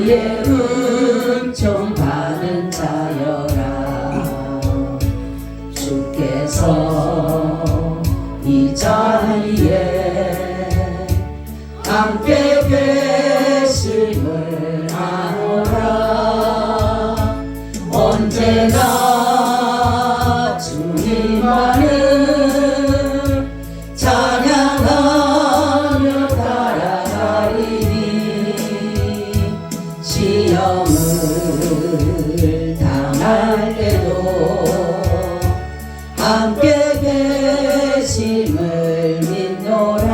주의 은총 받은 자여라. 주께서 이 자리에 함께 계심을 아노라. 언제나 주님만을 찬양하며 따라가리니 시험을 당할 때도 함께 계심을 믿노라.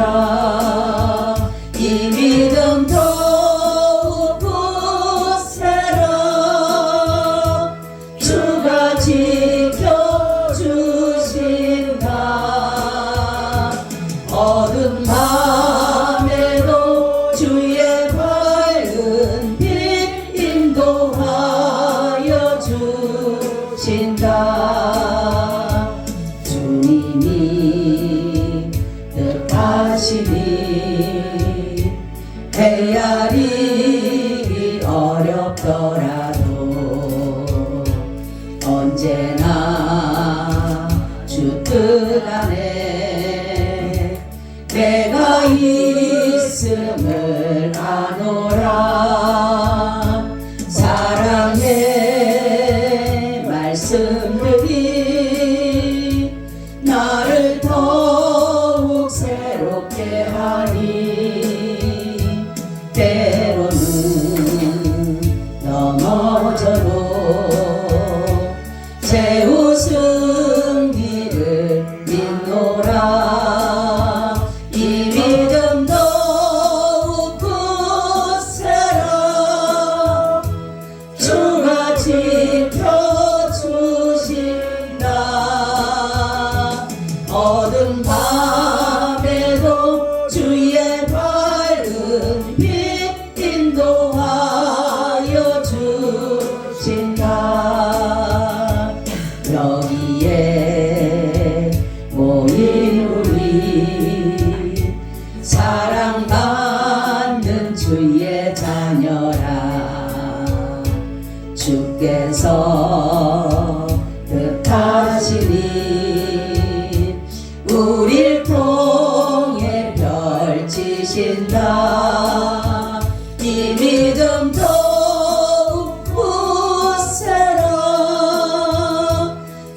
이 믿음 더욱 굳세라. 주가 지켜주신다. 어두운 밤에도 주의 밝은 빛 인도하여 주신다. 주님이 뜻하시니 헤아리기 어렵더라도 언제나 주 뜻 안에 내가 있음을 아노라. 사랑의 말씀들이 나를 더욱 새롭게 하니 때로는 넘어져도 제 웃음기를 믿노라. 이 믿음 더욱 굳세라. 주가 지켜주신다. 어두운 밤에도 주의 밝은 빛 인도하여 주신다. 여기에 모인 우리 사랑받는 주의 자녀라. 주께서 뜻하시니 우릴 통해 펼치신다. 이 믿음 더욱 굳세라.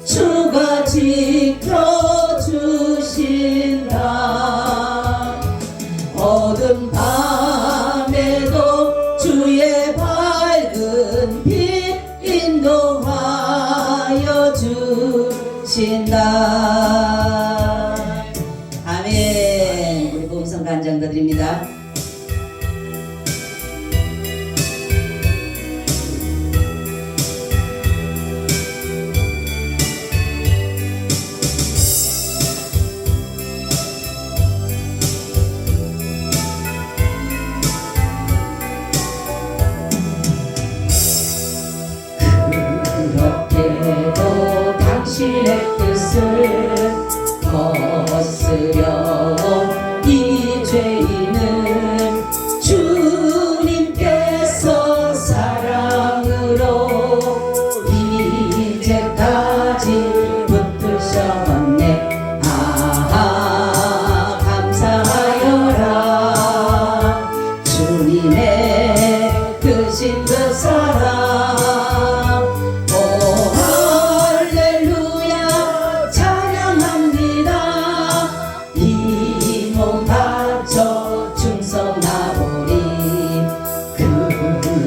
주가 지켜주신다. 어두운 밤에도 주의 밝은 빛 인도하여 주신다. 아멘. 우리 봉성 간장도 드립니다. 그렇게도 당신의 뜻을 거스려온 이 죄인은 주님께서 사랑으로 이제까지 붙드셨네. 아하 감사하여라. 주님의 크신 그 사랑.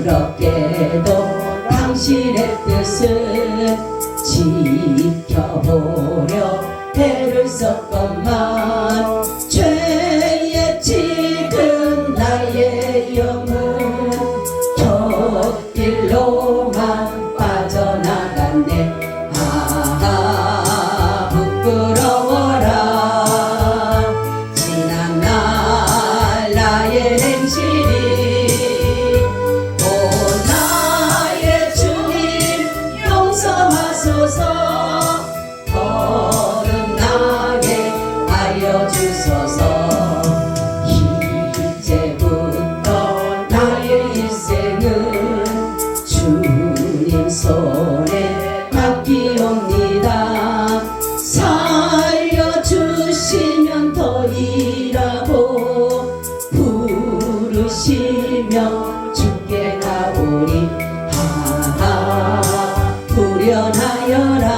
그렇게도 당신의 뜻을 지켜보려 애를 썼건만 죄에 지은 나의 영혼 곁길로만 빠져나갔네. 아하 부끄러워라. 지난 날 나의 행실이 거듭나게 하여 일이옵니다. 살려주시면 더 일하고 부르시면 주께 가오리. 하하 후련하여라.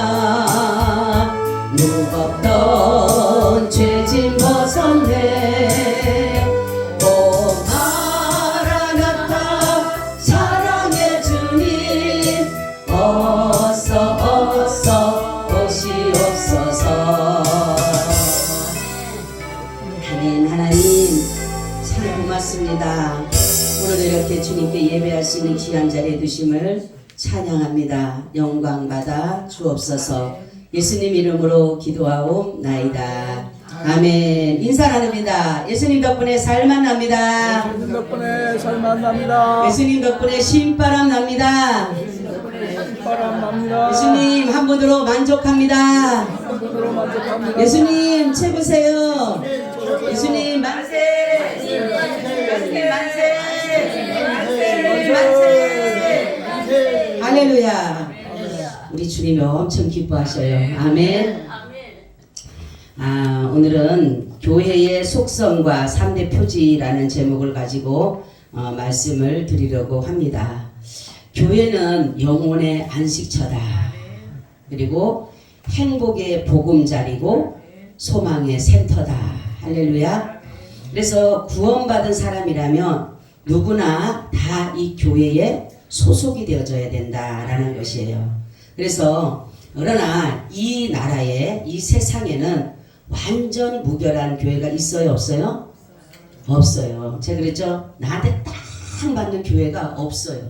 무겁던 죄짐 벗었네. 오 마라나타 사랑의 주님 어서 오시옵소서. 아멘. 하나님 참 고맙습니다. 오늘도 이렇게 주님께 예배할 수 있는 귀한 자리에 두심을 찬양합니다. 영광 받아 주옵소서. 예수님 이름으로 기도하옵나이다. 아멘. 인사 나눕니다. 예수님 덕분에 살만 납니다. 예수님 덕분에 살만 납니다. 예수님 덕분에 신바람 납니다. 바람 납니다. 예수님 한 분으로 만족합니다. 한분으로 만족합니다. 예수님 최고세요. 예수님 만세. 예수님 만세. 만세. 할렐루야. 우리 주님이 엄청 기뻐하셔요. 아멘. 오늘은 교회의 속성과 3대 표지라는 제목을 가지고 말씀을 드리려고 합니다. 교회는 영혼의 안식처다. 그리고 행복의 보금자리고 소망의 센터다. 할렐루야. 그래서 구원받은 사람이라면 누구나 다 이 교회에 소속이 되어져야 된다라는 것이에요. 그래서 그러나 이 나라에 이 세상에는 완전 무결한 교회가 있어요, 없어요? 없어요. 제가 그랬죠? 나한테 딱 맞는 교회가 없어요.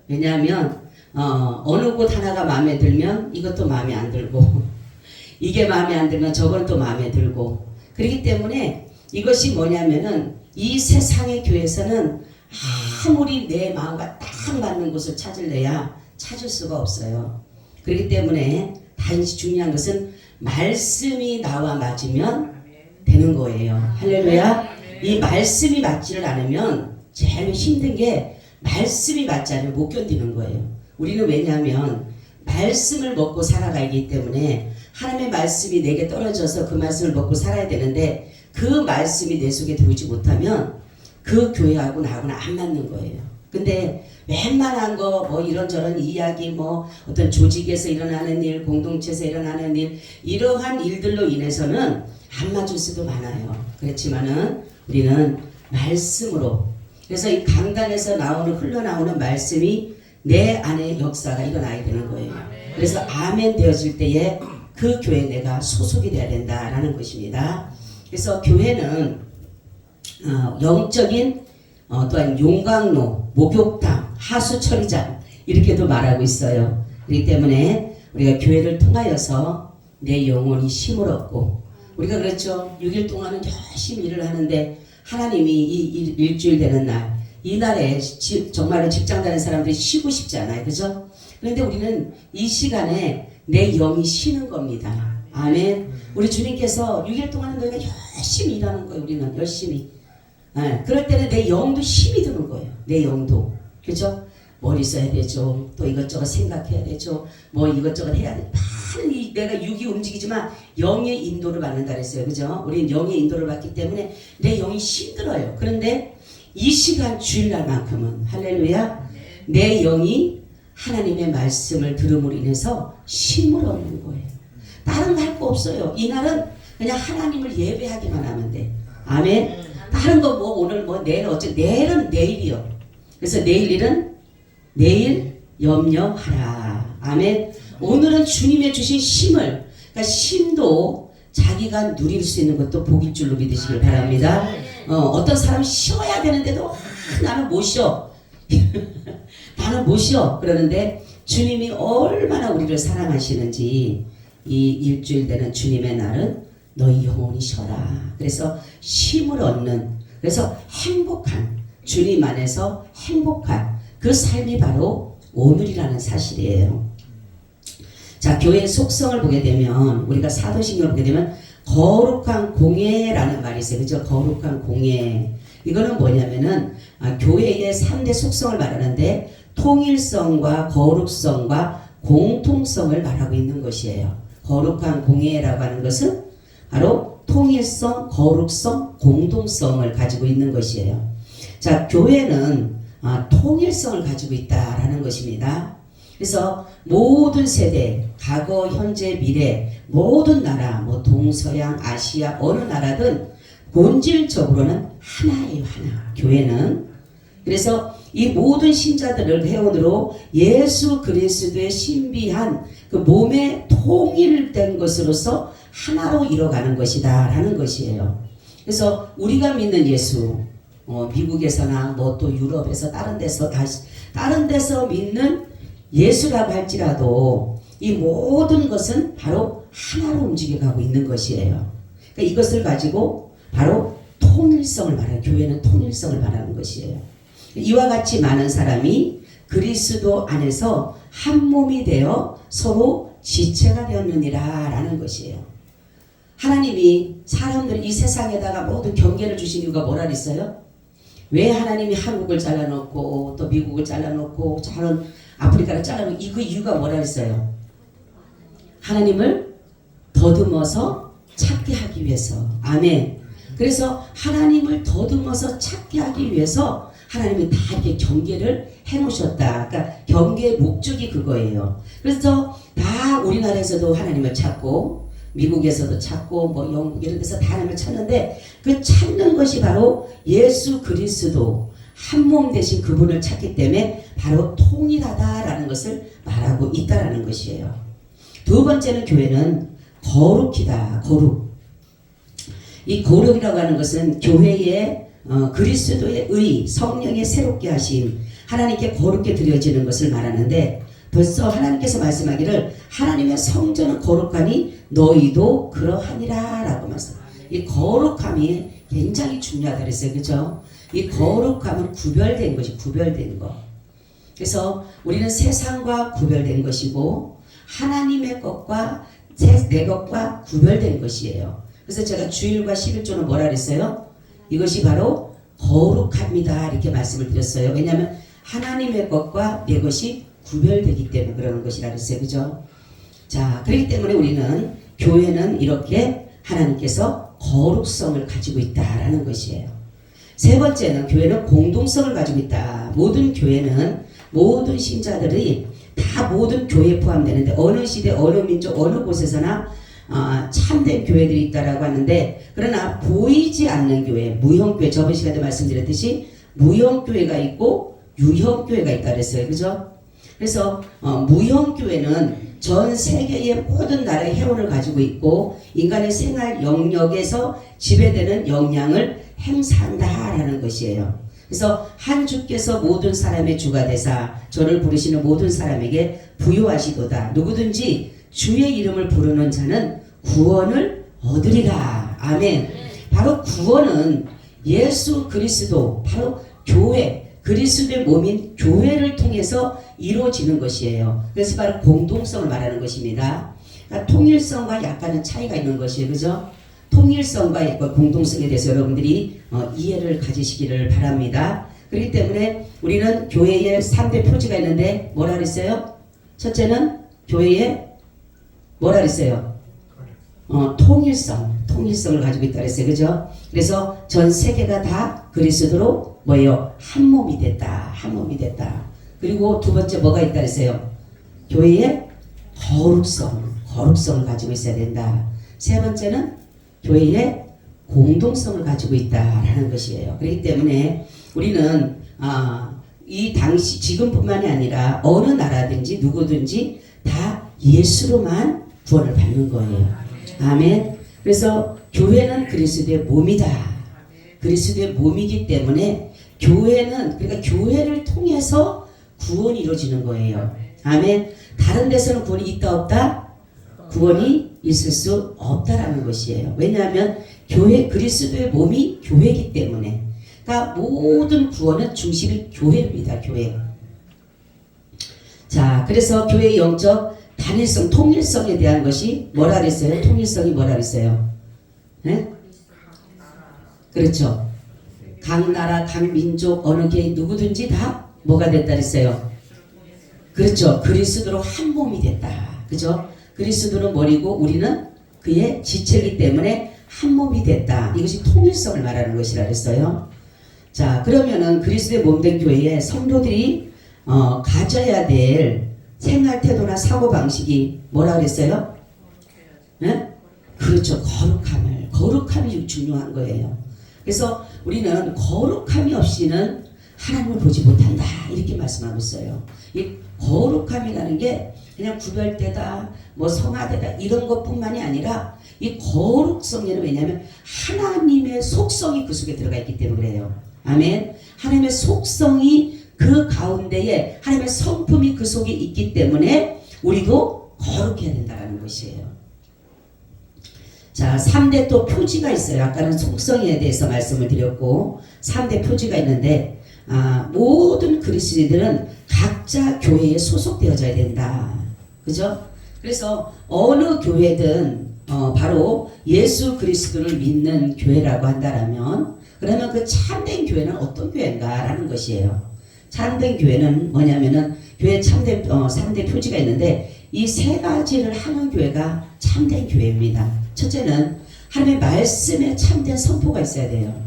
왜냐하면 어느 곳 하나가 마음에 들면 이것도 마음에 안 들고 이게 마음에 안 들면 저건 또 마음에 들고 그렇기 때문에 이것이 뭐냐면은 이 세상의 교회에서는 아무리 내 마음과 딱 맞는 곳을 찾을래야 찾을 수가 없어요. 그렇기 때문에 단지 중요한 것은 말씀이 나와 맞으면 되는 거예요. 할렐루야. 이 말씀이 맞지를 않으면 제일 힘든 게 말씀이 맞지 않으면 못 견디는 거예요. 우리는 왜냐하면 말씀을 먹고 살아가기 때문에 하나님의 말씀이 내게 떨어져서 그 말씀을 먹고 살아야 되는데 그 말씀이 내 속에 들어오지 못하면 그 교회하고 나하고는 안 맞는 거예요. 근데 웬만한 거 뭐 이런저런 이야기 뭐 어떤 조직에서 일어나는 일, 공동체에서 일어나는 일 이러한 일들로 인해서는 안 맞을 수도 많아요. 그렇지만은 우리는 말씀으로 그래서 이 강단에서 흘러나오는 말씀이 내 안에 역사가 일어나야 되는 거예요. 그래서 아멘 되어질 때에 그 교회에 내가 소속이 돼야 된다라는 것입니다. 그래서 교회는 영적인 또한 용광로, 목욕탕, 하수처리장 이렇게도 말하고 있어요. 그렇기 때문에 우리가 교회를 통하여서 내 영혼이 힘을 얻고 우리가 그렇죠. 6일 동안은 열심히 일을 하는데 하나님이 이 일주일 되는 날 이날에 정말로 직장 다니는 사람들이 쉬고 싶지 않아요. 그죠? 그런데 우리는 이 시간에 내 영이 쉬는 겁니다. 아멘. 우리 주님께서 6일 동안은 너희가 열심히 일하는 거예요. 우리는 열심히. 그럴 때는 내 영도 힘이 드는 거예요. 내 영도. 그죠? 머리 써야 되죠. 또 이것저것 생각해야 되죠. 뭐 이것저것 해야 돼. 많은 내가 육이 움직이지만 영의 인도를 받는다 그랬어요. 그죠? 우리는 영의 인도를 받기 때문에 내 영이 힘들어요. 그런데 이 시간 주일날만큼은 할렐루야. 내 영이 하나님의 말씀을 들음으로 인해서 힘을 얻는 거예요. 다른 거 할 거 없어요. 이날은 그냥 하나님을 예배하기만 하면 돼. 아멘. 다른 거 뭐 오늘 뭐 내일 내일은 내일이요. 그래서 내일 일은 내일 염려하라. 아멘. 오늘은 주님의 주신 힘을 그러니까 힘도 자기가 누릴 수 있는 것도 복일 줄로 믿으시길 바랍니다. 어떤 사람이 쉬어야 되는데도 나는 못 쉬어. 나는 못 쉬어. 그러는데 주님이 얼마나 우리를 사랑하시는지 이 일주일 되는 주님의 날은 너희 영혼이 쉬어라. 그래서 힘을 얻는 그래서 행복한 주님 안에서 행복한 그 삶이 바로 오늘이라는 사실이에요. 자, 교회의 속성을 보게 되면 우리가 사도신경을 보게 되면 거룩한 공예라는 말이 있어요. 그죠? 거룩한 공예. 이거는 뭐냐면은 교회의 3대 속성을 말하는데 통일성과 거룩성과 공통성을 말하고 있는 것이에요. 거룩한 공예라고 하는 것은 바로 통일성, 거룩성, 공동성을 가지고 있는 것이에요. 자, 교회는 통일성을 가지고 있다라는 것입니다. 그래서 모든 세대, 과거, 현재, 미래, 모든 나라, 뭐 동서양, 아시아, 어느 나라든 본질적으로는 하나예요, 하나. 교회는. 그래서 이 모든 신자들을 회원으로 예수 그리스도의 신비한 그 몸의 통일된 것으로서 하나로 이뤄가는 것이다 라는 것이에요. 그래서 우리가 믿는 예수, 미국에서나 뭐 또 유럽에서 다른 데서 믿는 예수라고 할지라도 이 모든 것은 바로 하나로 움직여가고 있는 것이에요. 그러니까 이것을 가지고 바로 통일성을 말하는, 교회는 통일성을 말하는 것이에요. 이와 같이 많은 사람이 그리스도 안에서 한 몸이 되어 서로 지체가 되었느니라 라는 것이에요. 하나님이 사람들 이 세상에다가 모든 경계를 주신 이유가 뭐라 그랬어요? 왜 하나님이 한국을 잘라놓고 또 미국을 잘라놓고 저런 아프리카를 잘라놓고 그 이유가 뭐라 그랬어요? 하나님을 더듬어서 찾게 하기 위해서. 아멘. 그래서 하나님을 더듬어서 찾게 하기 위해서 하나님이 다 이렇게 경계를 해놓으셨다. 그러니까 경계의 목적이 그거예요. 그래서 다 우리나라에서도 하나님을 찾고 미국에서도 찾고 뭐 영국 이런 데서 다 하나님을 찾는데 그 찾는 것이 바로 예수 그리스도 한 몸 되신 그분을 찾기 때문에 바로 통일하다라는 것을 말하고 있다라는 것이에요. 두 번째는 교회는 거룩이다. 거룩. 이 거룩이라고 하는 것은 교회의 그리스도의 의, 성령의 새롭게 하심, 하나님께 거룩게 드려지는 것을 말하는데 벌써 하나님께서 말씀하기를 하나님의 성전은 거룩하니 너희도 그러하니라 라고 말씀. 이 거룩함이 굉장히 중요하다 그랬어요. 그죠? 이 거룩함은 구별된 것이 구별된 거. 그래서 우리는 세상과 구별된 것이고 하나님의 것과 내 것과 구별된 것이에요. 그래서 제가 주일과 11조는 뭐라 그랬어요? 이것이 바로 거룩합니다. 이렇게 말씀을 드렸어요. 왜냐하면 하나님의 것과 내 것이 구별되기 때문에 그러는 것이라 그랬어요. 그죠? 자, 그렇기 때문에 우리는 교회는 이렇게 하나님께서 거룩성을 가지고 있다라는 것이에요. 세 번째는 교회는 공동성을 가지고 있다. 모든 교회는 모든 신자들이 다 모든 교회에 포함되는데 어느 시대, 어느 민족, 어느 곳에서나 참된 교회들이 있다라고 하는데 그러나 보이지 않는 교회, 무형교회, 저번 시간에 말씀드렸듯이 무형교회가 있고 유형교회가 있다 그랬어요. 그죠? 그래서 무형교회는 전 세계의 모든 나라의 회원을 가지고 있고 인간의 생활 영역에서 지배되는 역량을 행사한다라는 것이에요. 그래서 한 주께서 모든 사람의 주가 되사 저를 부르시는 모든 사람에게 부요하시도다. 누구든지 주의 이름을 부르는 자는 구원을 얻으리라. 아멘. 바로 구원은 예수 그리스도, 바로 교회, 그리스도의 몸인 교회를 통해서 이루어지는 것이에요. 그래서 바로 공동성을 말하는 것입니다. 그러니까 통일성과 약간은 차이가 있는 것이에요. 그죠? 통일성과 공동성에 대해서 여러분들이 이해를 가지시기를 바랍니다. 그렇기 때문에 우리는 교회에 3대 표지가 있는데 뭐라 그랬어요? 첫째는 교회에 뭐라 그랬어요? 통일성을 가지고 있다 그랬어요. 그죠? 그래서 전 세계가 다 그리스도로 뭐예요? 한 몸이 됐다. 한 몸이 됐다. 그리고 두 번째 뭐가 있다 그랬어요? 교회의 거룩성을 가지고 있어야 된다. 세 번째는 교회의 공동성을 가지고 있다라는 것이에요. 그렇기 때문에 우리는 이 당시 지금뿐만이 아니라 어느 나라든지 누구든지 다 예수로만 구원을 받는 거예요. 아멘. 그래서 교회는 그리스도의 몸이다. 그리스도의 몸이기 때문에 교회는 그러니까 교회를 통해서 구원이 이루어지는 거예요. 아멘. 다른 데서는 구원이 있다 없다? 구원이 있을 수 없다라는 것이에요. 왜냐하면 교회 그리스도의 몸이 교회이기 때문에. 그러니까 모든 구원은 중심이 교회입니다. 교회. 자, 그래서 교회의 영적 단일성, 통일성에 대한 것이 뭐라 그랬어요? 통일성이 뭐라 그랬어요? 네? 그렇죠. 각 나라, 각 민족, 어느 개 누구든지 다 뭐가 됐다 그랬어요? 그렇죠. 그리스도로 한 몸이 됐다. 그죠? 그리스도는 머리고 우리는 그의 지체이기 때문에 한 몸이 됐다. 이것이 통일성을 말하는 것이라 그랬어요. 자, 그러면은 그리스도의 몸된 교회에 성도들이 가져야 될 생활 태도나 사고 방식이 뭐라 그랬어요? 네? 그렇죠. 거룩함이 중요한 거예요. 그래서 우리는 거룩함이 없이는 하나님을 보지 못한다. 이렇게 말씀하고 있어요. 이 거룩함이라는 게 그냥 구별되다, 뭐 성화되다 이런 것뿐만이 아니라 이 거룩성에는 왜냐하면 하나님의 속성이 그 속에 들어가 있기 때문에 그래요. 아멘. 하나님의 속성이 그 가운데에 하나님의 성품이 그 속에 있기 때문에 우리도 거룩해야 된다는 것이에요. 자, 3대 또 표지가 있어요. 아까는 속성에 대해서 말씀을 드렸고 3대 표지가 있는데 모든 그리스도인들은 각자 교회에 소속되어져야 된다. 그죠? 그래서 어느 교회든 바로 예수 그리스도를 믿는 교회라고 한다라면 그러면 그 참된 교회는 어떤 교회인가라는 것이에요. 참된 교회는 뭐냐면은 교회 참된 3대 표지가 있는데 이 세 가지를 하는 교회가 참된 교회입니다. 첫째는 하나님의 말씀에 참된 선포가 있어야 돼요.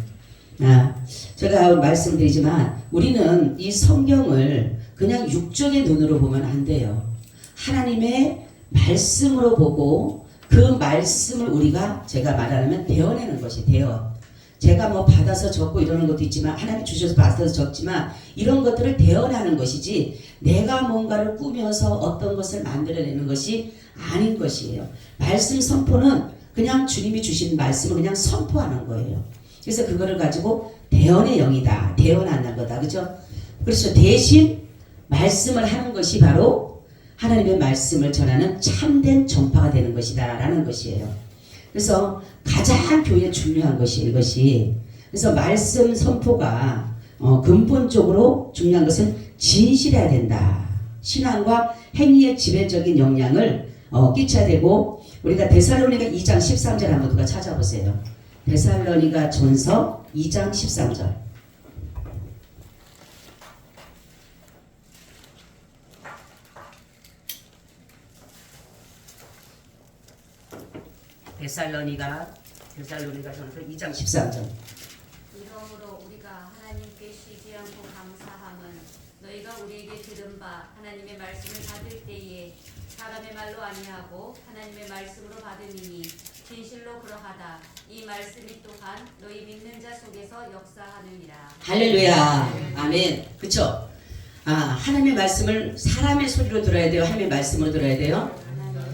제가 말씀드리지만 우리는 이 성경을 그냥 육적의 눈으로 보면 안 돼요. 하나님의 말씀으로 보고 그 말씀을 우리가 제가 말하면 대언하는 것이 제가 뭐 받아서 적고 이러는 것도 있지만 하나님 주셔서 받아서 적지만 이런 것들을 대언하는 것이지 내가 뭔가를 꾸며서 어떤 것을 만들어내는 것이 아닌 것이에요. 말씀 선포는 그냥 주님이 주신 말씀을 그냥 선포하는 거예요. 그래서 그거를 가지고 대언의 영이다. 대언하는 거다. 그죠? 그렇죠. 대신 말씀을 하는 것이 바로 하나님의 말씀을 전하는 참된 전파가 되는 것이다 라는 것이에요. 그래서 가장 교회에 중요한 것이 이것이 그래서 말씀 선포가 근본적으로 중요한 것은 진실해야 된다. 신앙과 행위의 지배적인 영향을 끼쳐야 되고 우리가 데살로니가 2장 13절 한번 누가 찾아보세요. 데살로니가 전서 2장 13절. 데살로니가 전서 2장 13절. 이러므로 우리가 하나님께 쉬지 않고 감사함은 너희가 우리에게 들은 바 하나님의 말씀을 받을 때에 사람의 말로 아니하고 하나님의 말씀으로 받음이니 진실로 그러하다. 이 말씀이 또한 너희 믿는 자 속에서 역사하느니라. 할렐루야. 아멘. 그쵸? 하나님의 말씀을 사람의 소리로 들어야 돼요? 하나님의 말씀으로 들어야 돼요?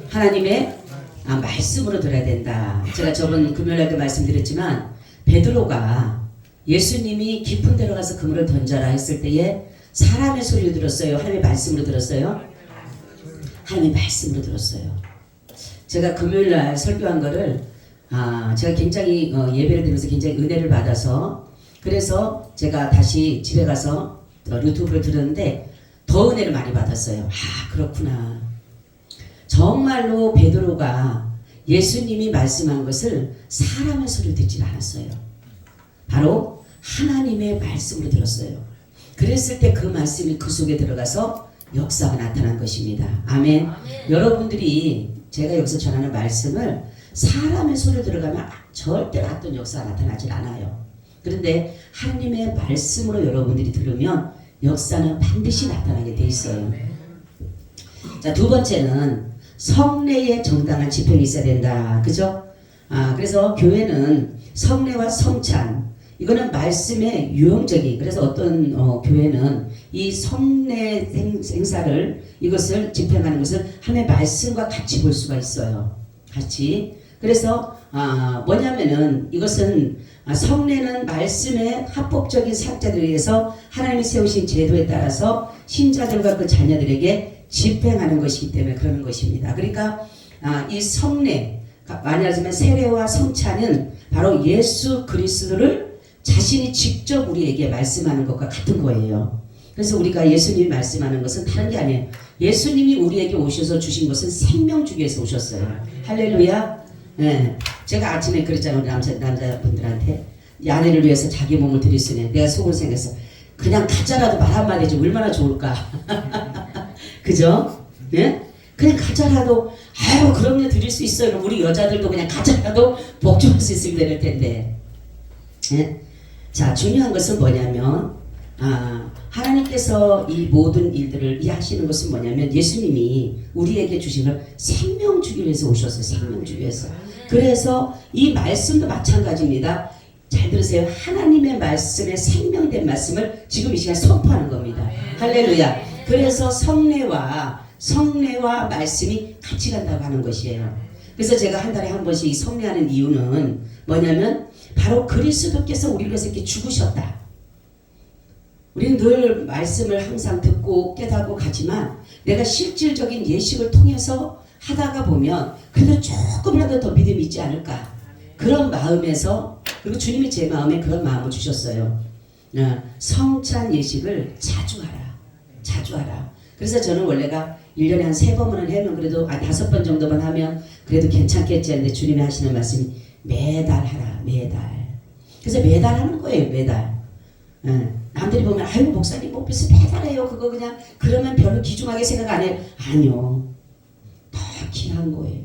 하나님의 말씀으로 들어야 된다. 제가 저번 금요일에 말씀드렸지만 베드로가 예수님이 깊은 데로 가서 그물을 던져라 했을 때에 사람의 소리를 들었어요? 하나님의 말씀으로 들었어요? 하나님의 말씀으로 들었어요. 제가 금요일날 설교한 거를 제가 굉장히 예배를 드리면서 굉장히 은혜를 받아서 그래서 제가 다시 집에 가서 유튜브를 들었는데 더 은혜를 많이 받았어요. 그렇구나. 정말로 베드로가 예수님이 말씀한 것을 사람의 소리를 듣지 않았어요. 바로 하나님의 말씀으로 들었어요. 그랬을 때 그 말씀이 그 속에 들어가서 역사가 나타난 것입니다. 아멘. 여러분들이 제가 여기서 전하는 말씀을 사람의 소리로 들어가면 절대로 어떤 역사가 나타나질 않아요. 그런데 하나님의 말씀으로 여러분들이 들으면 역사는 반드시 나타나게 돼 있어요. 자, 두 번째는 성례의 정당한 집행이 있어야 된다. 그죠? 그래서 교회는 성례와 성찬 이거는 말씀의 유형적인 그래서 어떤 교회는 이 성례 행사를 이것을 집행하는 것을 하나님의 말씀과 같이 볼 수가 있어요. 같이. 그래서 뭐냐면은 이것은 성례는 말씀의 합법적인 사역자들에 의해서 하나님이 세우신 제도에 따라서 신자들과 그 자녀들에게 집행하는 것이기 때문에 그러는 것입니다. 그러니까 이 성례, 말하자면 세례와 성찬은 바로 예수 그리스도를 자신이 직접 우리에게 말씀하는 것과 같은 거예요. 그래서 우리가 예수님이 말씀하는 것은 다른 게 아니에요. 예수님이 우리에게 오셔서 주신 것은 생명 주기 위해서 오셨어요. 할렐루야. 네. 제가 아침에 그랬잖아요. 우리 남자분들한테 아내를 위해서 자기 몸을 드렸으니 내가 속으로 생각했어. 그냥 가짜라도 말 한마디 해주면 얼마나 좋을까. 그죠? 예? 그냥 가져라도 아유 그럼요 드릴 수 있어요. 우리 여자들도 그냥 가져라도 복종할 수 있으면 될 텐데. 예? 자 중요한 것은 뭐냐면 하나님께서 이 모든 일들을 이 하시는 것은 뭐냐면 예수님이 우리에게 주신 걸 생명 주기 위해서 오셨어요. 생명 주기 위해서. 그래서 이 말씀도 마찬가지입니다. 잘 들으세요. 하나님의 말씀에 생명된 말씀을 지금 이 시간 선포하는 겁니다. 할렐루야. 그래서 성례와 말씀이 같이 간다고 하는 것이에요. 그래서 제가 한 달에 한 번씩 이 성례하는 이유는 뭐냐면 바로 그리스도께서 우리를 위해서 이렇게 죽으셨다. 우리는 늘 말씀을 항상 듣고 깨닫고 가지만 내가 실질적인 예식을 통해서 하다가 보면 그래도 조금이라도 더 믿음이 있지 않을까. 그런 마음에서 그리고 주님이 제 마음에 그런 마음을 주셨어요. 성찬 예식을 자주 하라. 자주 하라. 그래서 저는 원래가 1년에 한 3번은 하면 그래도 5번 정도만 하면 그래도 괜찮겠지 했는데 주님이 하시는 말씀이 매달 하라. 매달. 그래서 매달 하는 거예요. 매달. 남들이 보면 아유 목사님 뭐 무슨 매달 해요. 그거 그냥 그러면 별로 귀중하게 생각 안 해요. 아니요. 더 귀한 거예요.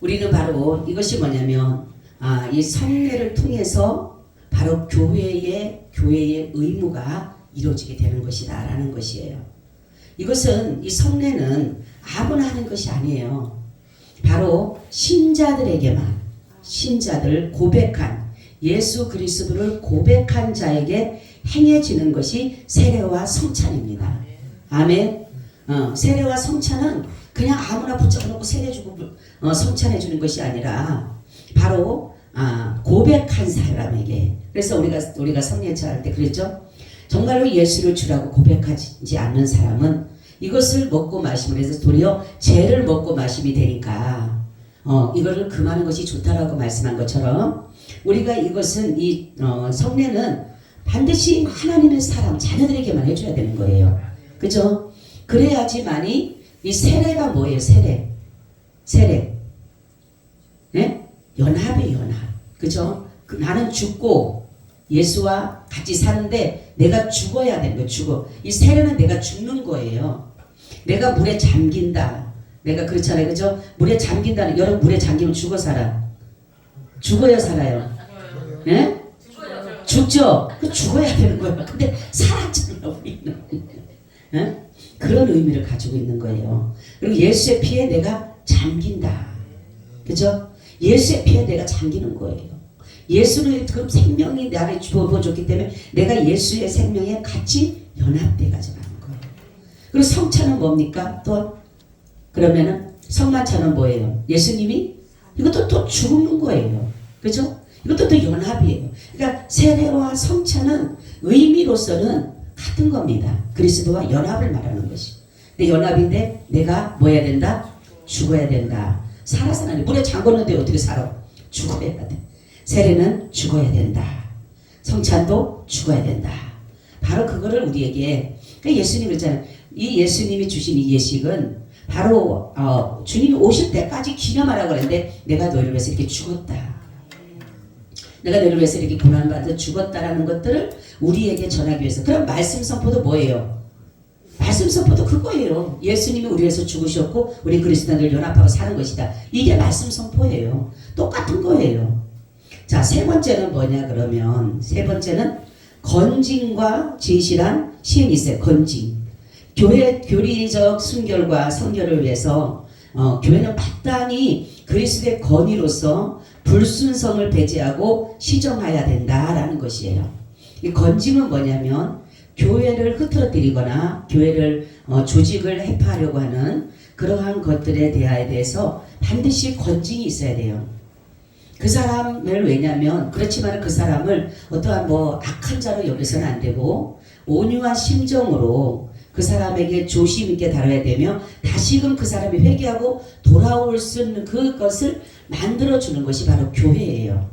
우리는 바로 이것이 뭐냐면 이 성례를 통해서 바로 교회의 의무가 이루어지게 되는 것이다 라는 것이에요. 이것은 이 성례는 아무나 하는 것이 아니에요. 바로 신자들에게만 신자들 고백한 예수 그리스도를 고백한 자에게 행해지는 것이 세례와 성찬입니다. 아멘. 세례와 성찬은 그냥 아무나 붙잡아놓고 세례주고 성찬해주는 것이 아니라 바로 고백한 사람에게. 그래서 우리가 성례차 할 때 그랬죠. 정말로 예수를 주라고 고백하지 않는 사람은 이것을 먹고 마시면 해서 도리어 죄를 먹고 마심이 되니까 이거를 금하는 것이 좋다라고 말씀한 것처럼 우리가 이것은 이 성례는 반드시 하나님의 사람 자녀들에게만 해줘야 되는 거예요. 그죠? 그래야지만이 이 세례가 뭐예요? 세례. 네? 연합이에요. 연합. 그죠? 나는 죽고 예수와 같이 사는데 내가 죽어야 되는 거예요. 죽어. 이 세례는 내가 죽는 거예요. 내가 물에 잠긴다. 내가 그렇잖아요. 그죠? 물에 잠긴다는 여러분 물에 잠기면 죽어 살아. 죽어야 살아요. 예? 네? 죽죠? 그 죽어야 되는 거예요. 근데 살았잖아요. 우리는. 네? 그런 의미를 가지고 있는 거예요. 그리고 예수의 피에 내가 잠긴다. 그죠? 예수의 피에 내가 잠기는 거예요. 예수의 그 생명이 나를 부어줬기 때문에 내가 예수의 생명에 같이 연합돼 가져가는 거예요. 그리고 성찬은 뭡니까? 또 그러면은 성만찬은 뭐예요? 예수님이 이것도 또 죽는 거예요. 그죠? 이것도 또 연합이에요. 그러니까 세례와 성찬은 의미로서는 같은 겁니다. 그리스도와 연합을 말하는 것이. 근데 연합인데 내가 뭐 해야 된다? 죽어야 된다. 살아서는 안 돼. 물에 잠궜는데 어떻게 살아? 죽어야 돼. 세례는 죽어야 된다. 성찬도 죽어야 된다. 바로 그거를 우리에게 그러니까 예수님이 그랬잖아요. 이 예수님이 주신 이 예식은 바로 주님이 오실 때까지 기념하라고 그랬는데 내가 너희를 위해서 이렇게 죽었다. 내가 너희를 위해서 이렇게 고난받아 죽었다라는 것들을 우리에게 전하기 위해서. 그럼 말씀 선포도 뭐예요? 말씀 선포도 그거예요. 예수님이 우리 위해서 죽으셨고 우리 그리스도인들 연합하고 사는 것이다. 이게 말씀 선포예요. 똑같은 거예요. 자, 세 번째는 뭐냐 그러면 세 번째는 건징과 진실한 시행이 있어요. 건징. 교리적 순결과 성결을 위해서 교회는 마땅히 그리스도의 건의로서 불순성을 배제하고 시정해야 된다라는 것이에요. 이 건징은 뭐냐면 교회를 흐트러뜨리거나 교회를 조직을 해파하려고 하는 그러한 것들에 대해서 반드시 건징이 있어야 돼요. 그 사람을 왜냐면 그렇지만 그 사람을 어떠한 악한 자로 여기서는 안 되고 온유한 심정으로 그 사람에게 조심 있게 다뤄야 되며 다시금 그 사람이 회개하고 돌아올 수 있는 그것을 만들어주는 것이 바로 교회예요.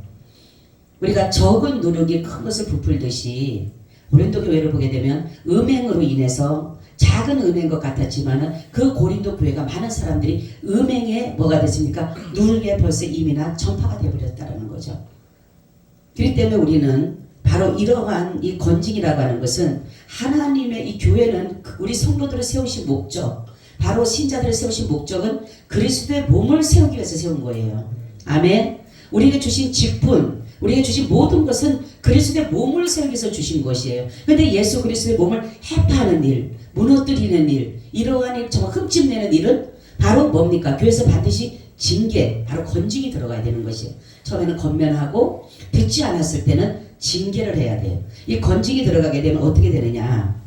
우리가 적은 누룩이 큰 것을 부풀듯이 고린도 교회를 보게 되면 음행으로 인해서 작은 음행인 것 같았지만 그 고린도 교회가 많은 사람들이 음행에 뭐가 됐습니까? 누룩에 벌써 이미나 전파가 되어버렸다는 거죠. 그렇기 때문에 우리는 바로 이러한 이 건징이라고 하는 것은 하나님의 이 교회는 우리 성도들을 세우신 목적, 바로 신자들을 세우신 목적은 그리스도의 몸을 세우기 위해서 세운 거예요. 아멘. 우리에게 주신 직분, 우리에게 주신 모든 것은 그리스도의 몸을 세우기 위해서 주신 것이에요. 그런데 예수 그리스도의 몸을 해파하는 일, 무너뜨리는 일, 이러한 일, 정말 흠집내는 일은 바로 뭡니까? 교회에서 반드시 징계, 바로 건징이 들어가야 되는 것이에요. 처음에는 건면하고 듣지 않았을 때는 징계를 해야 돼요. 이 건징이 들어가게 되면 어떻게 되느냐?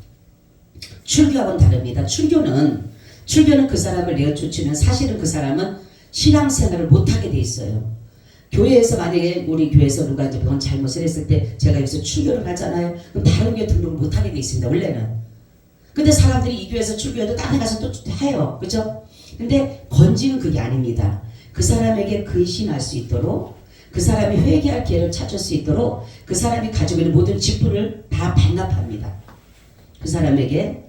출교하고는 다릅니다. 출교는 그 사람을 내어쫓으면 사실은 그 사람은 신앙생활을 못하게 돼 있어요. 교회에서 만약에 우리 교회에서 누가 이제 뭔 잘못을 했을 때 제가 여기서 출교를 하잖아요. 그럼 다른 교회 등록을 못하게 돼 있습니다. 원래는. 근데 사람들이 이 교회에서 출교해도 다른 데 가서 또 해요. 그죠? 근데 건징은 그게 아닙니다. 그 사람에게 근신할 수 있도록, 그 사람이 회개할 기회를 찾을 수 있도록 그 사람이 가지고 있는 모든 직분을 다 반납합니다. 그 사람에게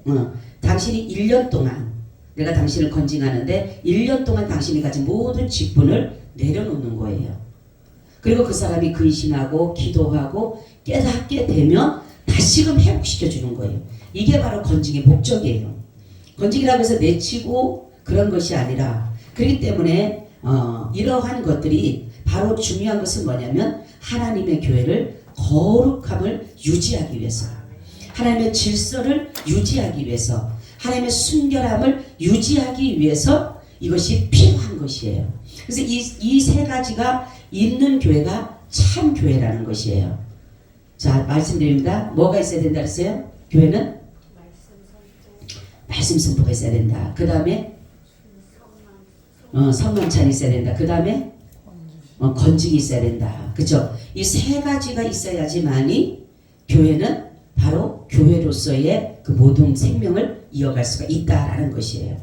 당신이 1년 동안 내가 당신을 건징하는데 1년 동안 당신이 가진 모든 직분을 내려놓는 거예요. 그리고 그 사람이 근신하고 기도하고 깨닫게 되면 다시금 회복시켜 주는 거예요. 이게 바로 건징의 목적이에요. 건징이라고 해서 내치고 그런 것이 아니라, 그렇기 때문에 이러한 것들이 바로 중요한 것은 뭐냐면 하나님의 교회를 거룩함을 유지하기 위해서, 하나님의 질서를 유지하기 위해서, 하나님의 순결함을 유지하기 위해서 이것이 필요한 것이에요. 그래서 이 세 가지가 있는 교회가 참 교회라는 것이에요. 자, 말씀드립니다. 뭐가 있어야 된다 그랬어요? 교회는 말씀 선포가 있어야 된다. 그 다음에 성만찬이 있어야 된다. 그 다음에 건징이 있어야 된다. 그렇죠? 이 세 가지가 있어야지만이 교회는 바로 교회로서의 그 모든 생명을 이어갈 수가 있다라는 것이에요.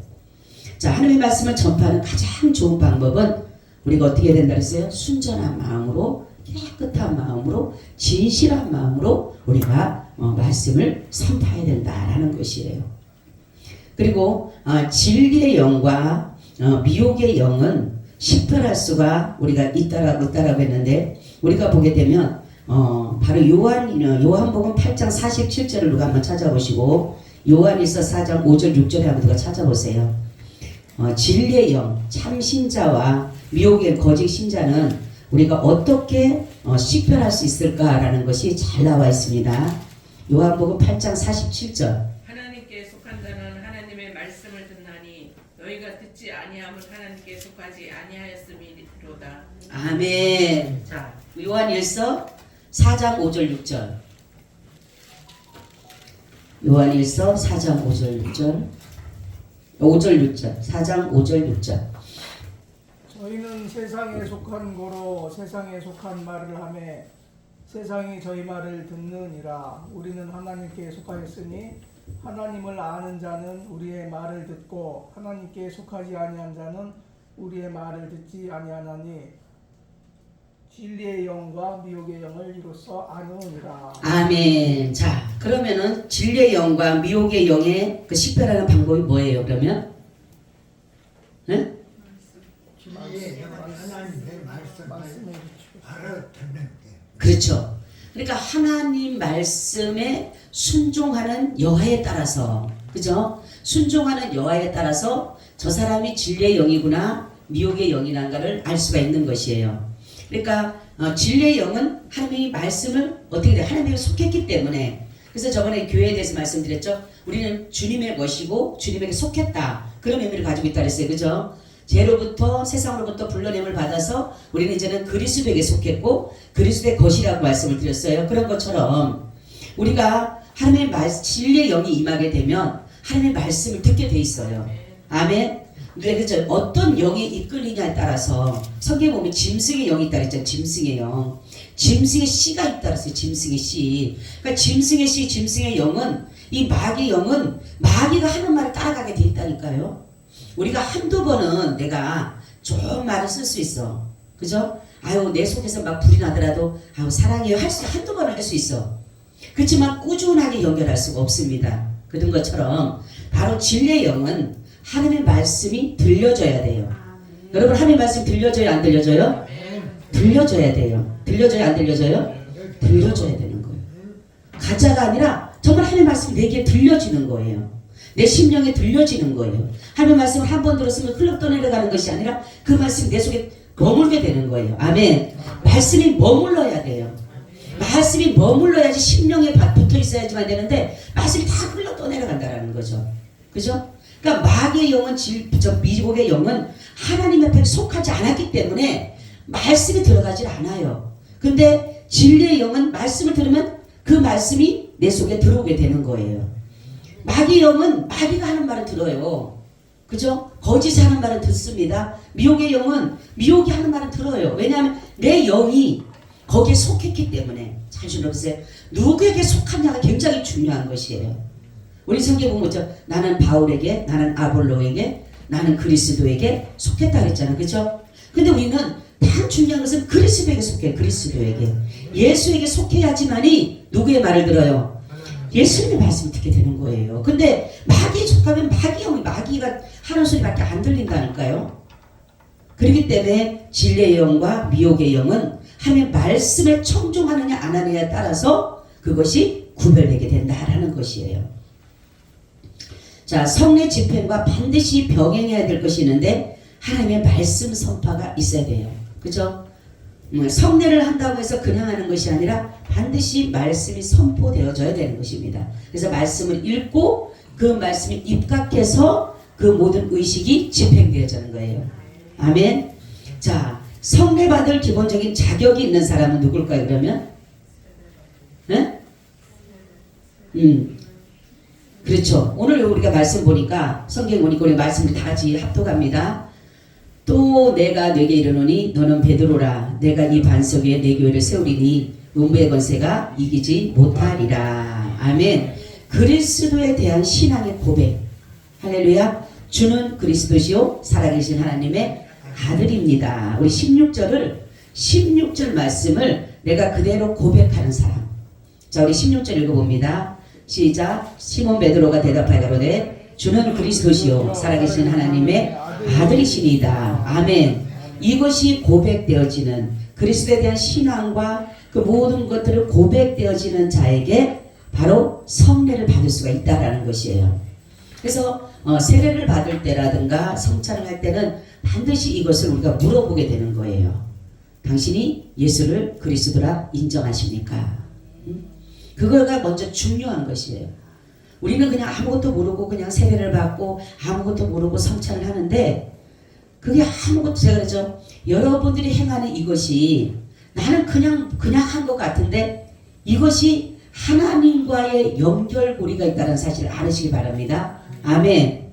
자, 하나님의 말씀을 전파하는 가장 좋은 방법은 우리가 어떻게 해야 된다 그랬어요? 순전한 마음으로, 깨끗한 마음으로, 진실한 마음으로 우리가 말씀을 선포해야 된다라는 것이에요. 그리고 진리의 영과 미혹의 영은 식별할 수가 우리가 있다라고 했는데, 우리가 보게 되면 바로 요한복음 8장 47절을 누가 한번 찾아보시고, 요한일서 4장 5절 6절에 한번 누가 찾아보세요. 진리의 영, 참 신자와 미혹의 거짓 신자는 우리가 어떻게 식별할 수 있을까라는 것이 잘 나와 있습니다. 요한복음 8장 47절. 하나님께 속한 자는 하나님의 말씀을 듣나니 너희가 듣지 아니함을 하나님께 속하지 아니하였음이로다. 아멘. 자, 요한일서 4장 5절 6절. 요한일서 4장 5절 6절. 5절 6절. 4장 5절 6절. 저희는 세상에 속한 거로 세상에 속한 말을 하매 세상이 저희 말을 듣느니라. 우리는 하나님께 속하였으니 하나님을 아는 자는 우리의 말을 듣고 하나님께 속하지 아니한 자는 우리의 말을 듣지 아니하나니 진리의 영과 미혹의 영을 이로써 아느니라. 아멘. 자, 그러면은 진리의 영과 미혹의 영의 그 식별하는 방법이 뭐예요? 그러면? 네? 진리의 하나님의 말씀을 알아듣는 게. 그렇죠. 그러니까 하나님 말씀에 순종하는 여하에 따라서, 그죠? 순종하는 여하에 따라서 저 사람이 진리의 영이구나 미혹의 영이란가를 알 수가 있는 것이에요. 그러니까 진리의 영은 하나님의 말씀을 어떻게 돼? 하나님에 속했기 때문에. 그래서 저번에 교회에 대해서 말씀드렸죠. 우리는 주님의 것이고 주님에게 속했다. 그런 의미를 가지고 있다 그랬어요. 그죠? 죄로부터 세상으로부터 불러냄을 받아서 우리는 이제는 그리스도에게 속했고 그리스도의 것이라고 말씀을 드렸어요. 그런 것처럼 우리가 하나님의 진리의 영이 임하게 되면 하나님의 말씀을 듣게 돼 있어요. 아멘. 그래서 어떤 영이 이끌리냐에 따라서 성경에 보면 짐승의 영이 있다 그랬잖아요. 짐승의 영. 짐승의 씨가 있다 그랬어요. 짐승의 씨. 그러니까 짐승의 씨, 짐승의 영은, 이 마귀의 영은 마귀가 하는 말을 따라가게 돼 있다니까요. 우리가 한두 번은 내가 좋은 말을 쓸 수 있어. 그죠? 아유, 내 속에서 막 불이 나더라도 아유, 사랑해요. 한두 번은 할 수 있어. 그렇지만 꾸준하게 연결할 수가 없습니다. 그런 것처럼 바로 진리의 영은 하나님의 말씀이 들려져야 돼요. 여러분, 하나님의 말씀 들려져요? 안 들려져요? 들려져야 돼요. 들려져요? 안 들려져요? 들려져야 되는 거예요. 가짜가 아니라 정말 하나님의 말씀이 내게 들려지는 거예요. 내 심령에 들려지는 거예요. 하나님의 말씀을 한 번 들었으면 흘러 떠내려가는 것이 아니라 그 말씀이 내 속에 머물게 되는 거예요. 아멘. 말씀이 머물러야 돼요. 말씀이 머물러야지 심령에 붙어 있어야지만 되는데 말씀이 다 흘러 떠내려간다라는 거죠. 그죠? 그러니까 마귀의 영은 미혹의 영은 하나님 앞에 속하지 않았기 때문에 말씀이 들어가질 않아요. 근데 진리의 영은 말씀을 들으면 그 말씀이 내 속에 들어오게 되는 거예요. 마귀의 영은 마귀가 하는 말을 들어요. 그죠? 거짓이 하는 말은 듣습니다. 미혹의 영은 미혹이 하는 말은 들어요. 왜냐하면 내 영이 거기에 속했기 때문에. 잘 들어보세요. 누구에게 속하냐가 굉장히 중요한 것이에요. 우리 성경 보면 뭐죠? 나는 바울에게, 나는 아볼로에게, 나는 그리스도에게 속했다 그랬잖아요. 그죠? 근데 우리는 다 중요한 것은 그리스도에게 속해요. 그리스도에게. 예수에게 속해야지만이 누구의 말을 들어요? 예수님의 말씀을 듣게 되는 거예요. 근데 마귀에 속하면 마귀가 하는 소리밖에 안 들린다니까요. 그렇기 때문에 진리의 영과 미혹의 영은 하나님의 말씀에 청종하느냐 안 하느냐에 따라서 그것이 구별되게 된다라는 것이에요. 자, 성례 집행과 반드시 병행해야 될 것이 있는데 하나님의 말씀 선파가 있어야 돼요. 그죠? 성례를 한다고 해서 그냥 하는 것이 아니라 반드시 말씀이 선포되어져야 되는 것입니다. 그래서 말씀을 읽고 그 말씀에 입각해서 그 모든 의식이 집행되어지는 거예요. 아멘. 자, 성례 받을 기본적인 자격이 있는 사람은 누굴까요? 그러면? 네? 그렇죠. 오늘 우리가 말씀 보니까 성경 보니까 우리 말씀을 다 같이 합독합니다. 또 내가 네게 이르노니 너는 베드로라. 내가 이 반석 위에 내 교회를 세우리니 음부의 권세가 이기지 못하리라. 아멘. 그리스도에 대한 신앙의 고백. 할렐루야. 주는 그리스도시요 살아계신 하나님의 아들입니다. 우리 16절 말씀을 내가 그대로 고백하는 사람. 자, 우리 16절 읽어봅니다. 시작. 시몬 베드로가 대답하여 가로되 주는 그리스도시요 살아계신 하나님의 아들이시니이다. 아멘. 이것이 고백되어지는 그리스도에 대한 신앙과 그 모든 것들을 고백되어지는 자에게 바로 성례를 받을 수가 있다라는 것이에요. 그래서 세례를 받을 때라든가 성찬을 할 때는 반드시 이것을 우리가 물어보게 되는 거예요. 당신이 예수를 그리스도라 인정하십니까? 그거가 먼저 중요한 것이에요. 우리는 그냥 아무것도 모르고 그냥 세례를 받고 아무것도 모르고 성찬을 하는데 그게 아무것도 제가 그러죠. 여러분들이 행하는 이것이 나는 그냥 한 것 같은데 이것이 하나님과의 연결고리가 있다는 사실을 알으시기 바랍니다. 아멘.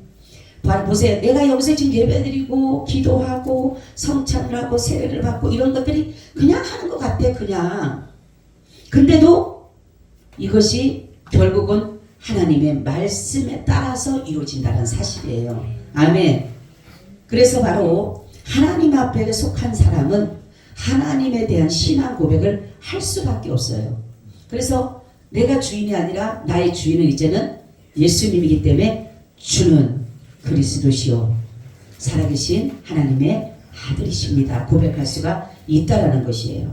보세요. 내가 여기서 지금 예배드리고 기도하고 성찬을 하고 세례를 받고 이런 것들이 그냥 하는 것 같아. 그냥. 근데도 이것이 결국은 하나님의 말씀에 따라서 이루어진다는 사실이에요. 아멘. 그래서 바로 하나님 앞에 속한 사람은 하나님에 대한 신앙 고백을 할 수밖에 없어요. 그래서 내가 주인이 아니라 나의 주인은 이제는 예수님이기 때문에 주는 그리스도시요 살아계신 하나님의 아들이십니다. 고백할 수가 있다라는 것이에요.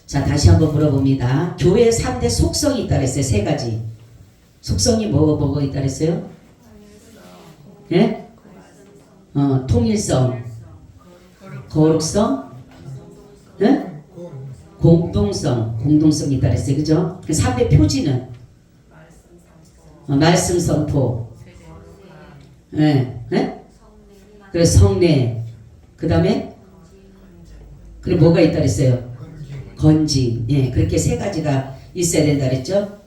자, 다시 한번 물어봅니다. 교회에 3대 속성이 있다 그랬어요. 3가지. 속성이 뭐가 있다 그랬어요? 예? 통일성, 거룩성, 예? 공동성이 있다 그랬어요. 그죠? 그 3대 표지는 말씀 선포, 예? 예? 그래서 성례, 그 다음에 그리고 뭐가 있다 그랬어요? 건진. 예, 그렇게 3가지가 있어야 된다 그랬죠?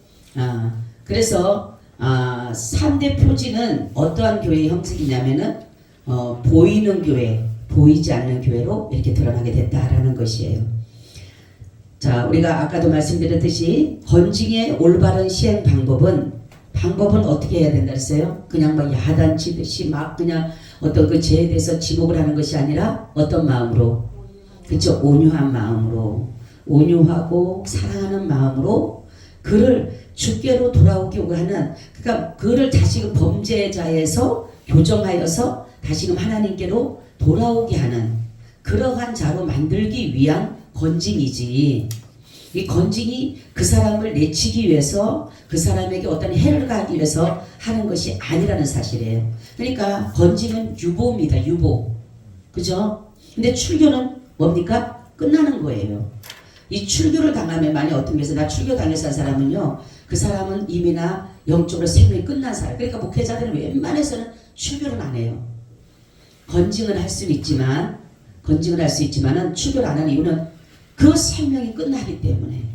그래서 3대 표지는 어떠한 교회의 형식이냐면은 보이는 교회, 보이지 않는 교회로 이렇게 드러나게 됐다라는 것이에요. 자, 우리가 아까도 말씀드렸듯이 건징의 올바른 시행 방법은 어떻게 해야 된다 그랬어요? 그냥 막 야단치듯이 막 그냥 어떤 그 죄에 대해서 지목을 하는 것이 아니라 어떤 마음으로? 그쵸? 온유한 마음으로, 온유하고 사랑하는 마음으로 그를 주께로 돌아오게 하는, 그러니까 그를 다시금 범죄자에서 교정하여서 다시금 하나님께로 돌아오게 하는 그러한 자로 만들기 위한 건징이지. 이 건징이 그 사람을 내치기 위해서 그 사람에게 어떤 해를 가하기 위해서 하는 것이 아니라는 사실이에요. 그러니까 건징은 유보입니다. 유보. 그죠? 근데 출교는 뭡니까? 끝나는 거예요. 이 출교를 당하면 만약 어떤 게서 나 출교 당해서 한 사람은요, 그 사람은 이미나 영적으로 생명이 끝난 사람. 그러니까 목회자들은 웬만해서는 출교를 안 해요. 건징은 할 수는 있지만, 건징을 할 수 있지만은 출교를 안 하는 이유는 그 생명이 끝나기 때문에.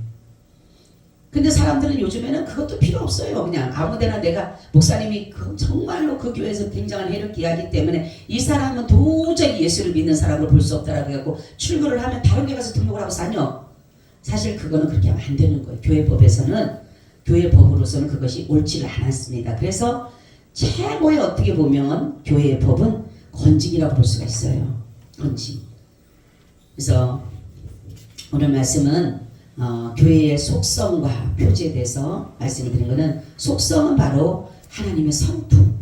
근데 사람들은 요즘에는 그것도 필요 없어요. 그냥 아무데나 내가 목사님이 정말로 그 교회에서 굉장한 해를 기하기 때문에 이 사람은 도저히 예수를 믿는 사람을 볼 수 없다라고 해갖고 출교를 하면 다른 데 가서 등록을 하고 사뇨. 사실 그거는 그렇게 하면 안 되는 거예요. 교회법에서는, 교회 법으로서는 그것이 옳지를 않았습니다. 그래서 최고의 어떻게 보면 교회의 법은 건징이라고 볼 수가 있어요. 건징. 그래서 오늘 말씀은 교회의 속성과 표지에 대해서 말씀을 드린 것은, 속성은 바로 하나님의 성품,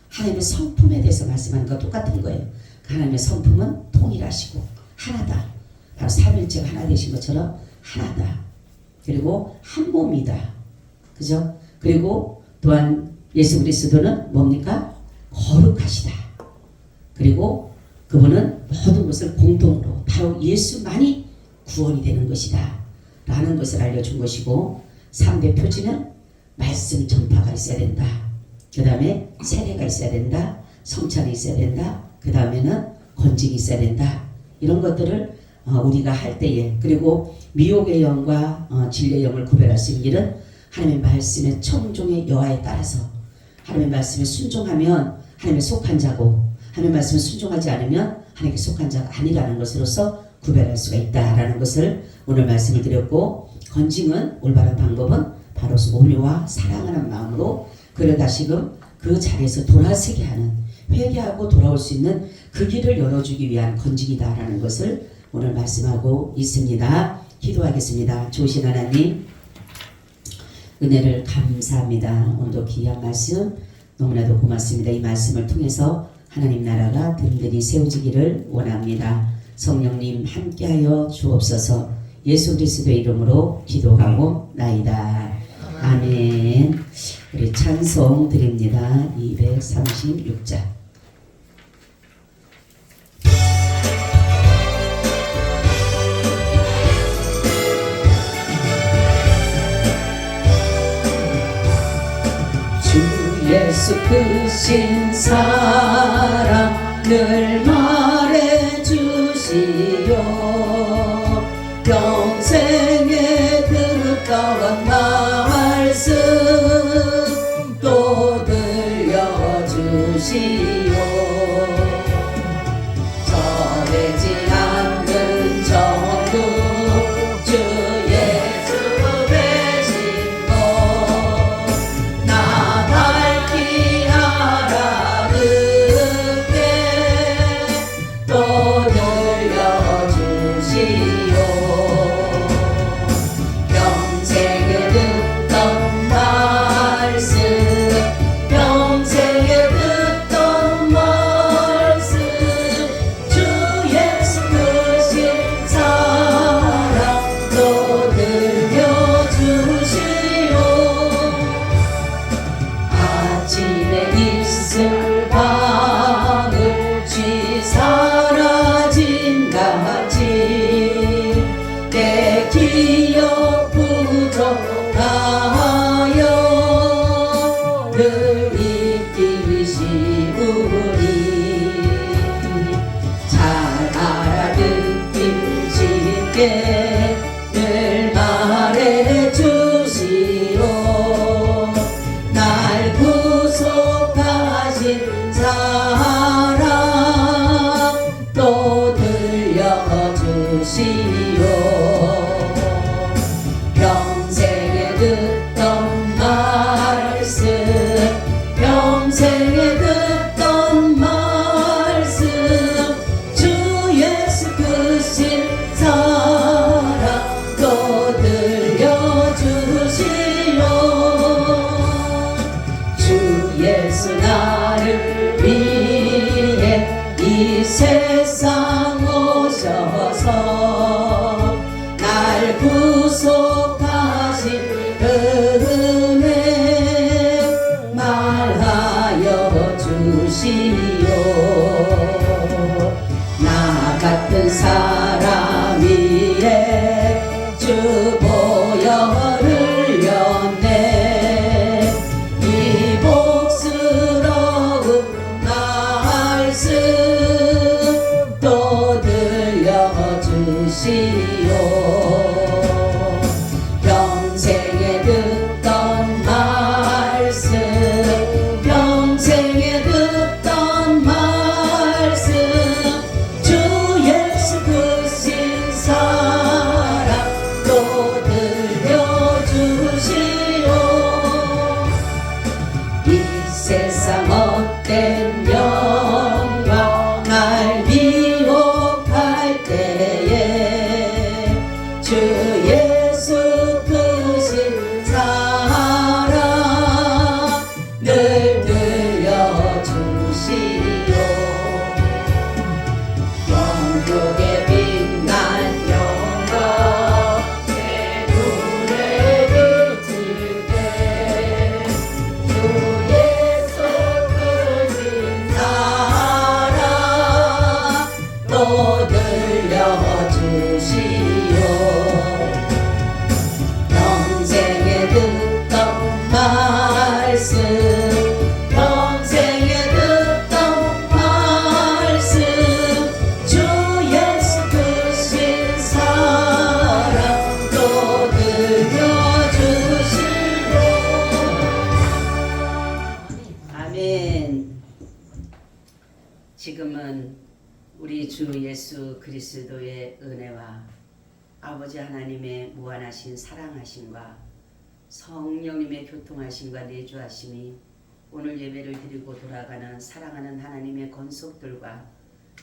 하나님의 성품에 대해서 말씀하는 것과 똑같은 거예요. 하나님의 성품은 통일하시고 하나다. 바로 삼일체가 하나 되신 것처럼 하나다. 그리고 한 몸이다. 그죠? 그리고 또한 예수 그리스도는 뭡니까? 거룩하시다. 그리고 그분은 모든 것을 공동으로 바로 예수만이 구원이 되는 것이다 라는 것을 알려준 것이고, 3대 표지는 말씀 전파가 있어야 된다. 그 다음에 세례가 있어야 된다. 성찬이 있어야 된다. 그 다음에는 건징이 있어야 된다. 이런 것들을 우리가 할 때에, 그리고 미혹의 영과 진리의 영을 구별할 수 있는 일은 하나님의 말씀의 청종의 여하에 따라서, 하나님의 말씀에 순종하면 하나님의 속한 자고, 하나님의 말씀에 순종하지 않으면 하나님께 속한 자가 아니라는 것으로서 구별할 수가 있다라는 것을 오늘 말씀을 드렸고, 건징은 올바른 방법은 바로 온유와 사랑하는 마음으로 그를 다시금 그 자리에서 돌아서게 하는, 회개하고 돌아올 수 있는 그 길을 열어주기 위한 건징이다라는 것을 오늘 말씀하고 있습니다. 기도하겠습니다. 좋으신 하나님, 은혜를 감사합니다. 오늘도 귀한 말씀 너무나도 고맙습니다. 이 말씀을 통해서 하나님 나라가 든든히 세워지기를 원합니다. 성령님 함께하여 주옵소서. 예수 그리스도의 이름으로 기도하고 나이다. 아멘. 우리 찬송 드립니다. 236장. 주 예수 크신 사랑 늘 말해주시오. 평생에 듣던 말씀 또 들려주시오. 전해지 않는 전부 주 예수 되신 것 나 밝히 알아듣게 또 들려주시오. 평생에 듣던 말씀, 평생에 듣던 말씀, 주 예수 크신 사랑 또 들려주시오. 아침에 있을 방을 쥐 사라진 같이 내 기억 부족하여 늘 이기시우리. 잘 알아듣기 쉽게 늘 말해주시오. 날 구속하신 사랑 또 들려주시오. 평생에 듣던 말씀, 평생에 듣던 말씀, 주 예수 크신 사랑 또 들려주시오. 주 예수 나를 위해 이 세상 오셔서 날 구속 큰 사람 위에 주 보혈 흘렸네. 이 복스러운 말씀 또 들려주시오. 평생에 듣던 말씀, 평생에 듣던 말씀, 주 예수 크신 사랑 또 들려주시오. 이 세상 헛된 영광 날 미혹할 때에 주 예수 크신 사랑 늘 들려주시오. 영국의 빛난 영광 내 눈에 비칠 때 주 예수 크신 사랑 또 들려주시오. 평생에 듣던 말씀, 평생에 듣던 말씀, 주 예수 크신 사랑 또 들려주시오. 아멘. 지금은 우리 주 예수 그리스도의 은혜와 아버지 하나님의 무한하신 사랑하심과 성령님의 교통하심과 내주하심이 오늘 예배를 드리고 돌아가는 사랑하는 하나님의 권속들과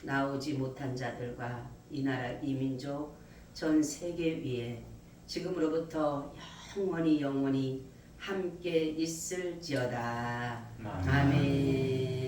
나오지 못한 자들과 이 나라 이 민족 전 세계 위에 지금으로부터 영원히 함께 있을지어다. 아멘.